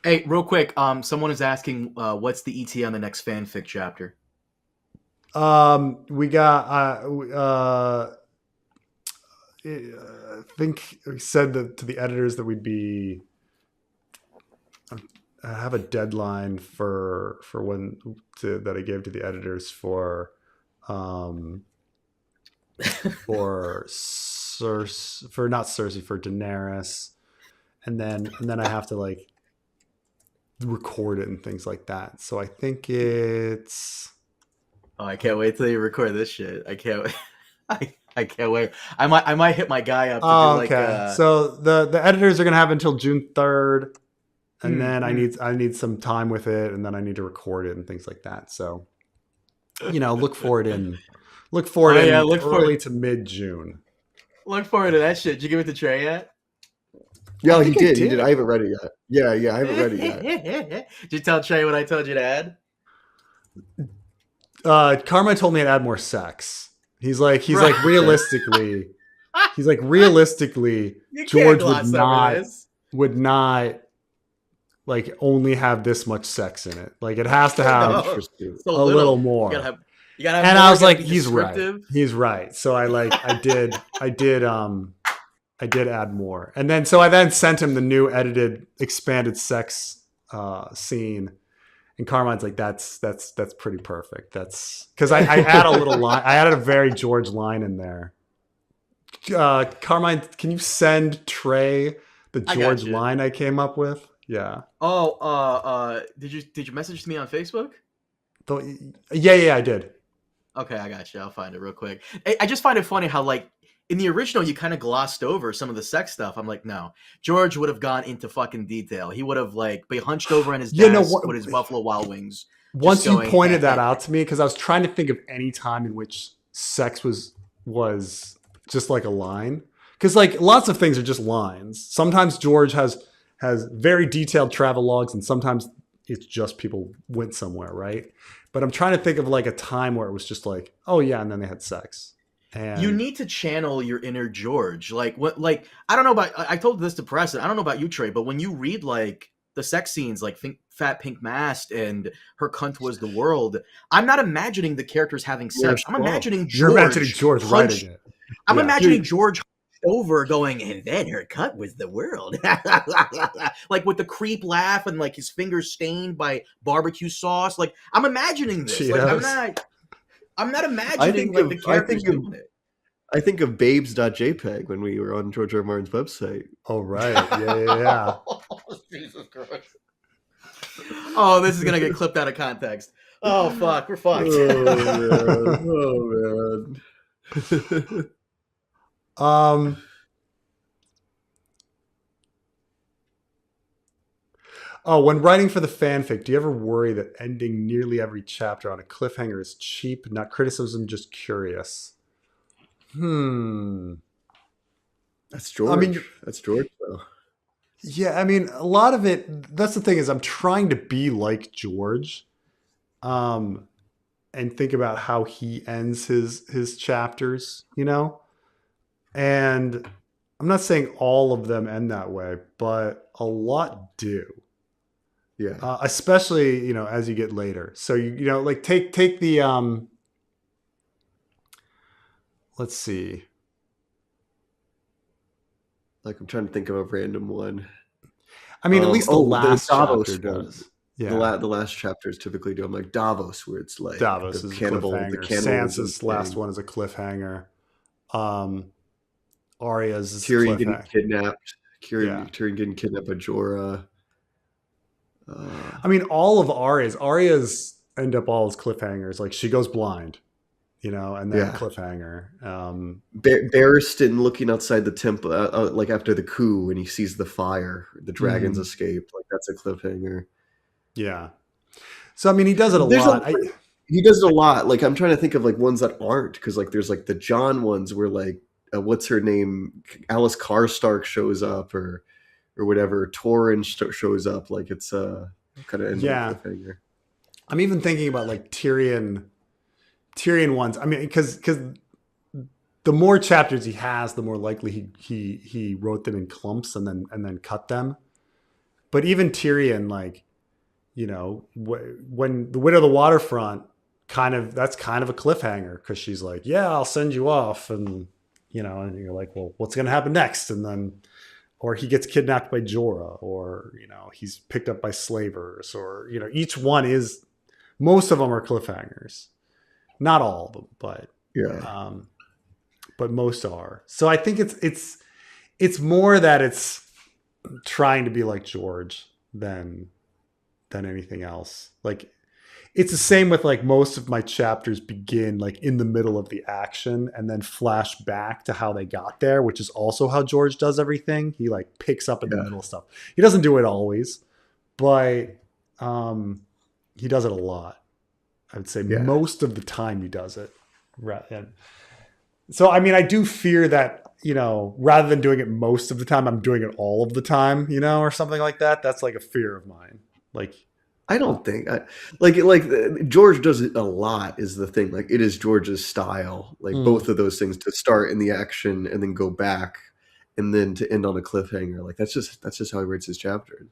Hey, real quick. Someone is asking, what's the ET on the next fanfic chapter? We got I think we said that to the editors that we'd be I have a deadline for when that I gave to the editors um for not Cersei, for Daenerys, and then I have to like record it and things like that. So I think it's Oh, I can't wait till you record this shit. I can't wait. I can't wait. I might hit my guy up to do oh, like okay. So the editors are gonna have until June 3rd, and then I mm. need some time with it, and then I need to record it and things like that. So look for it in Oh yeah, early to mid June. look forward to that shit. Did you give it to Trey yet? I Yeah, he think I did. He did. I did. haven't read it yet. Yeah, I haven't read it yet. Did you tell Trey what I told you to add? Carmine told me to add more sex. He's like Right. realistically, You can't George gloss over this. would not like only have this much sex in it. Like it has to have No, Interesting. so a little You more. gotta have. You gotta have And more. I You was gotta like, be he's right. descriptive. He's right. So I did add more. And then so I then sent him the new edited expanded sex scene. And Carmine's like, that's pretty perfect. That's because I add a little line. I added a very George line in there. Carmine, can you send Trey the I got George you. line I came up with? Yeah. Oh, did you message me on Facebook? Yeah, I did. Okay, I got you. I'll find it real quick. I just find it funny how like in the original you kind of glossed over some of the sex stuff. I'm like, no, George would have gone into fucking detail. He would have like be hunched over in his desk with his Buffalo Wild Wings, just Once you going. pointed that out to me, because I was trying to think of any time in which sex was just like a line, because like lots of things are just lines. Sometimes George has very detailed travel logs, and sometimes it's just people went somewhere, right? But I'm trying to think of like a time where it was just like, oh yeah, and then they had sex. You And need to channel your inner George. Like what? Like I don't know about. I told this to Preston. I don't know about you, Trey, but when you read like the sex scenes, like think Fat Pink Mast and Her Cunt Was the World, I'm not imagining the characters having You're sex. I'm strong. imagining you're imagining George George writing hunched. it. I'm Yeah. imagining Dude, George over going, and then her cut was the world. Like with the creep laugh and like his fingers stained by barbecue sauce. Like I'm imagining this. Like Cheetos. I'm not I imagining think like of the I characters think of doing it. I think of babes.jpg when we were on George R. R. Martin's website. Oh right. Yeah. Jesus Christ. Oh, this is gonna get clipped out of context. Oh fuck, we're fucked. Oh man. Um. Oh, when writing for the fanfic, do you ever worry that ending nearly every chapter on a cliffhanger is cheap? Not criticism, just curious. Hmm. That's I mean, George. That's George though. yeah. I mean, a lot of it. That's the thing is, I'm trying to be like George, um, and think about how he ends his chapters. And I'm not saying all of them end that way, but a lot do. Yeah. Especially as you get later. So like take the let's see. Like I'm trying to think of a random one. I mean, at least the last Davos chapter one. does. The, Yeah, the last chapters typically do them, like Davos, where it's like Davos the is a the cliffhanger. cannibalism Sansa's last thing. one is a cliffhanger. Um, Arya's is a Tyrion getting cliffhanger. kidnapped. Yeah, Tyrion getting kidnapped by Jorah. I mean, all of Arya's end up all as cliffhangers. Like she goes blind, and then Yeah. cliffhanger. Barristan looking outside the temple, like after the coup, when he sees the fire, the dragons Mhm. escape. Like that's a cliffhanger. Yeah. So I mean, he does it a There's lot. he does it a lot. Like I'm trying to think of like ones that aren't, because like there's like the John ones where like what's her name, Alice Karstark shows up or whatever. Torrin shows up. Like it's kind of ends on a Yeah. cliffhanger. I'm even thinking about like Tyrion ones. I mean, because the more chapters he has, the more likely he wrote them in clumps and then cut them. But even Tyrion, like, you know, when the Widow of the Waterfront, that's kind of a cliffhanger, because she's like, yeah, I'll send you off, and you know, and you're like, well, what's going to happen next? And then, or he gets kidnapped by Jorah, or you know, he's picked up by slavers, or you know, each one is, most of them are cliffhangers, not all of them, but most are. So I think it's more that it's trying to be like George than anything else. Like, it's the same with like most of my chapters begin like in the middle of the action and then flash back to how they got there, which is also how George does everything. He like picks up in the middle of stuff. He doesn't do it always, but he does it a lot. I would say most of the time he does it. And so, I mean, I do fear that, you know, rather than doing it most of the time, I'm doing it all of the time, you know, or something like that. That's like a fear of mine. Like, I don't think like George does it a lot is the thing. Like, it is George's style, like both of those things, to start in the action and then go back and then to end on a cliffhanger. Like, that's just how he writes his chapters.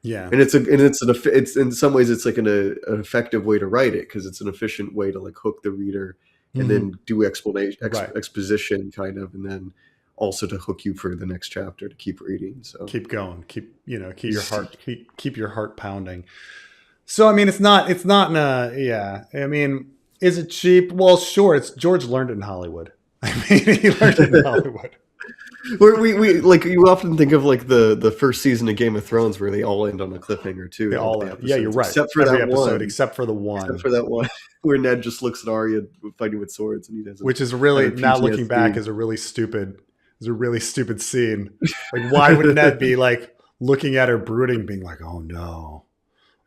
Yeah. And it's in some ways it's like an effective way to write it, because it's an efficient way to like hook the reader and then do exposition kind of, and then also to hook you for the next chapter to keep reading. So keep going, keep your heart pounding. So, I mean, it's not I mean, is it cheap? Well, sure. It's George learned it in Hollywood. I mean, he learned it in Hollywood. We like, you often think of like the first season of Game of Thrones where they all end on a cliffhanger too. They all end. Yeah, you're right. Except for every that episode, one. except for the one. Except for that one where Ned just looks at Arya fighting with swords, and he doesn't. Which is really, now looking back, is a really stupid scene. Like, why would Ned be like looking at her brooding, being like, "Oh no,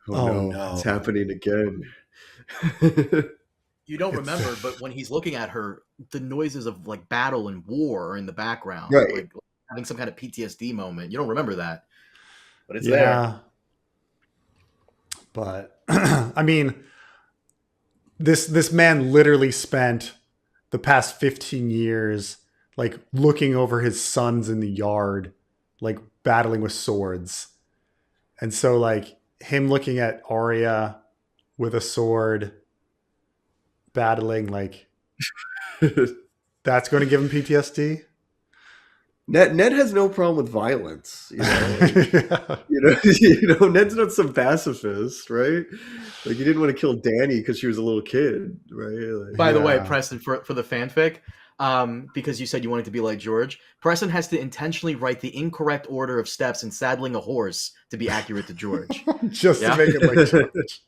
oh no, it's happening again." You don't remember, but when he's looking at her, the noises of like battle and war are in the background, right? Like having some kind of PTSD moment. You don't remember that, but it's there. But I mean, this man literally spent the past 15 years like looking over his sons in the yard, like battling with swords, and so like him looking at Arya with a sword, battling, like that's going to give him PTSD. Ned has no problem with violence, you know. Like, you know, Ned's not some pacifist, right? Like, he didn't want to kill Dany because she was a little kid, right? Like, by the way, Preston, for the fanfic, because you said you wanted to be like George, Preston has to intentionally write the incorrect order of steps in saddling a horse to be accurate to George. Just to make it like George.